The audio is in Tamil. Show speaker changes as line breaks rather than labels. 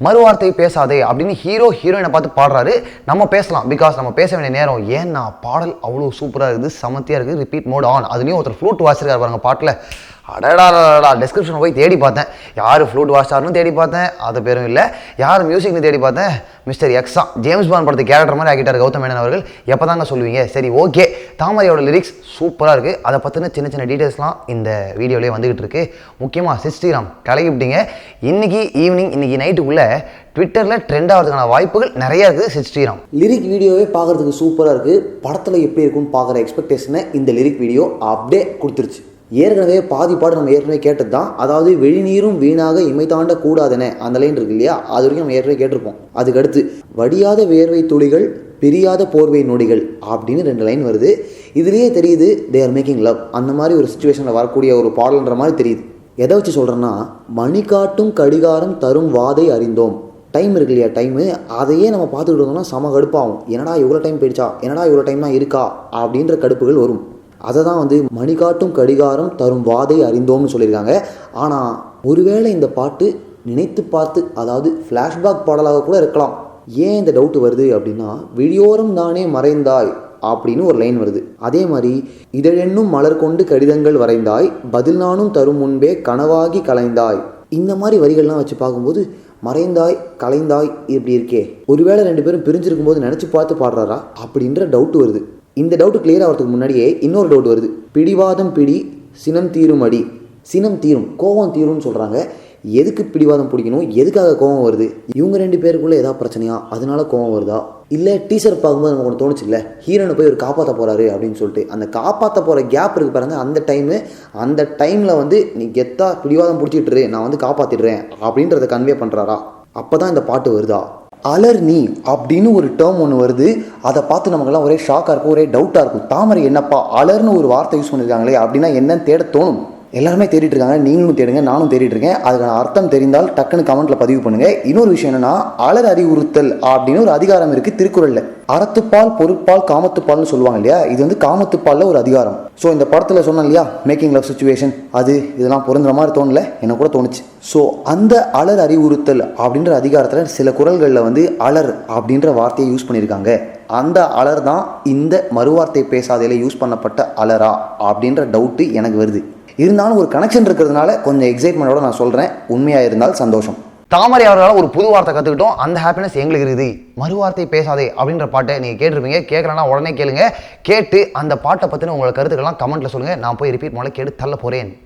மறுவார்த்தை பேசாதே அப்படின்னு ஹீரோயினை பார்த்து பாடுறாரு. நம்ம பேசலாம், பிகாஸ் நம்ம பேச வேண்டிய நேரம். ஏன்னா பாடல் அவ்வளோ சூப்பராக இருக்குது, செமத்தியாக இருக்குது. Repeat mode on. அதுலேயும் ஒருத்தர் ஃப்ளூட் வாசிச்சிருக்காரு பாருங்க பாட்டில். அடடா டிஸ்கிரிப்ஷன் போய் தேடி பார்த்தேன், யார் ஃப்ளூட் வாசிச்சாருன்னு தேடி பார்த்தேன், அது பேரும் இல்லை. யார் மியூசிக்னு தேடி பார்த்தேன், மிஸ்டர் எக்ஸா, ஜேம்ஸ் பாண்ட் படத்து கேரக்டர் மாதிரி ஆகிட்டார் கௌதம் மேனன் அவர்கள். எப்போ தாங்க சொல்லுவீங்க? சரி ஓகே, தாமரையோட லிரிக்ஸ் சூப்பராக இருக்குது. அதை பற்றின சின்ன சின்ன டீட்டெயில்ஸ்லாம் இந்த வீடியோலேயே வந்துகிட்டு இருக்கு. முக்கியமாக சிஸ்டிராம் கலகிவிட்டீங்க. இன்னைக்கு ஈவினிங், இன்னைக்கு நைட்டுக்குள்ளே ட்விட்டரில் ட்ரெண்ட் ஆகிறதுக்கான வாய்ப்புகள் நிறையா இருக்குது. சிஸ்டிராம்
லிரிக் வீடியோவே பார்க்குறதுக்கு சூப்பராக இருக்குது. படத்தில் எப்படி இருக்குன்னு பார்க்குற எக்ஸ்பெக்டேஷனை இந்த லிரிக் வீடியோ அப்படியே கொடுத்துருச்சு. ஏற்கனவே பாதி பாடு நம்ம ஏற்கனவே கேட்டது தான். அதாவது வெளிநீரும் வீணாக இமை தாண்ட கூடாதுன்னு அந்த லைன் இருக்கு இல்லையா, அது வரைக்கும் நம்ம ஏற்கனவே கேட்டிருப்போம். அதுக்கடுத்து வடியாத வேர்வை துளிகள் பிரியாத போர்வை நொடிகள் அப்படின்னு 2 லைன் வருது. இதுலேயே தெரியுது தே ஆர் மேக்கிங் லவ். அந்த மாதிரி ஒரு சுச்சுவேஷனில் வரக்கூடிய ஒரு பாடல்ன்ற மாதிரி தெரியுது. எதை வச்சு சொல்கிறேன்னா, மணி காட்டும் கடிகாரம் தரும் வாதை அறிந்தோம். டைம் இருக்கு இல்லையா, டைமு, அதையே நம்ம பார்த்துக்கிட்டு இருந்தோம்னா செம கடுப்பாகும். என்னடா இவ்வளோ டைம் போயிடுச்சா, என்னடா இவ்வளோ டைம் தான் இருக்கா அப்படின்ற கடுப்புகள் வரும். அதை தான் மணி காட்டும் கடிகாரம் தரும் வாதை அறிந்தோம்னு சொல்லியிருக்காங்க. ஆனால் ஒருவேளை இந்த பாட்டு நினைத்து பார்த்து, அதாவது ஃப்ளாஷ்பேக் பாடலாக கூட இருக்கலாம். ஏன் இந்த டவுட் வருது அப்படின்னா, விழியோரம் தானே மறைந்தாய் அப்படின்னு ஒரு லைன் வருது. அதே மாதிரி இதழென்னும் மலர் கொண்டு கடிதங்கள் வரைந்தாய், பதில் நானும் தரும் முன்பே கனவாகி கலைந்தாய். இந்த மாதிரி வரிகள்லாம் வச்சு பார்க்கும்போது மறைந்தாய் கலைந்தாய் இப்படி இருக்கே, ஒருவேளை 2 பேரும் பிரிஞ்சிருக்கும் போது நினச்சி பார்த்து பாடுறாரா அப்படின்ற டவுட் வருது. இந்த டவுட் கிளியர் ஆகிறதுக்கு முன்னாடியே இன்னொரு டவுட் வருது. பிடிவாதம் பிடி சினம் தீரும் அடி. சினம் தீரும், கோபம் தீரும்னு சொல்கிறாங்க. எதுக்கு பிடிவாதம் பிடிக்கணும், எதுக்காக கோபம் வருது? இவங்க 2 பேருக்குள்ளே ஏதாவது பிரச்சனையா, அதனால கோபம் வருதா? இல்லை டீசர் பார்க்கும்போது நமக்கு ஒன்று தோணுச்சு இல்லை, ஹீரோனை போய் ஒரு காப்பாற்ற போகிறாரு அப்படின்னு சொல்லிட்டு, அந்த காப்பாற்ற போகிற கேப் இருக்குது பாருங்க, அந்த டைமில் நீ கெத்தா பிடிவாதம் பிடிச்சிட்டுரு, நான் காப்பாற்றிடுறேன் அப்படின்றத கன்வே பண்ணுறாரா? அப்போ தான் இந்த பாட்டு வருதா? அலர் நீ அப்படின்னு ஒரு டேர்ம் ஒன்று வருது. அதை பார்த்து நமக்கெல்லாம் ஒரே ஷாக்காக இருக்கும், ஒரே டவுட்டாக இருக்கும். தாமரை என்னப்பா அலர்னு ஒரு வார்த்தை யூஸ் பண்ணியிருக்காங்களே அப்படின்னா என்னன்னு தேட தோணும். எல்லாருமே தேடிட்டு இருக்காங்க, நீங்களும் தேடுங்க, நானும் தேடிட்டு இருக்கேன். அதுக்கான அர்த்தம் தெரிந்தால் டக்குன்னு கமெண்ட்ல பதிவு பண்ணுங்க. இன்னொரு விஷயம் என்னன்னா, அலர் அறிவுறுத்தல் அப்படின்னு ஒரு அதிகாரம் இருக்கு திருக்குறள்ல. அறத்துப்பால் பொருட்பால் காமத்துப்பால்னு சொல்லுவாங்க இல்லையா, இது காமத்துப்பால்ல ஒரு அதிகாரம். ஸோ இந்த படத்துல சொன்னேன் இல்லையா, மேக்கிங் லவ் சுச்சுவேஷன், இதெல்லாம் பொருந்துற மாதிரி தோணல, எனக்கு கூட தோணுச்சு. ஸோ அந்த அலர் அறிவுறுத்தல் அப்படின்ற அதிகாரத்தில் சில குறள்களில் அலர் அப்படின்ற வார்த்தையை யூஸ் பண்ணியிருக்காங்க. அந்த அலர் தான் இந்த மறுவார்த்தை பேசாதையில யூஸ் பண்ணப்பட்ட அலரா அப்படின்ற டவுட்டு எனக்கு வருது. இருந்தாலும் ஒரு கனெக்ஷன் இருக்கிறதுனால கொஞ்சம் எக்ஸைட்மெண்டோட நான் சொல்கிறேன். உண்மையாக இருந்தால் சந்தோஷம்.
தாமரை அவர்களால் ஒரு புது வார்த்தை கற்றுக்கிட்டோம், அந்த ஹாப்பினஸ் எங்களுக்கு இருக்குது. மறுவார்த்தை பேசாதே அப்படின்ற பாட்டை நீங்கள் கேட்டிருப்பீங்க. கேட்கலன்னா உடனே கேளுங்க. கேட்டு அந்த பாட்டை பற்றின உங்களோட கருத்துக்கள்லாம் கமெண்ட்டில் சொல்லுங்கள். நான் போய் ரிப்பீட் மூலம் கேட்டு தள்ள போகிறேன்.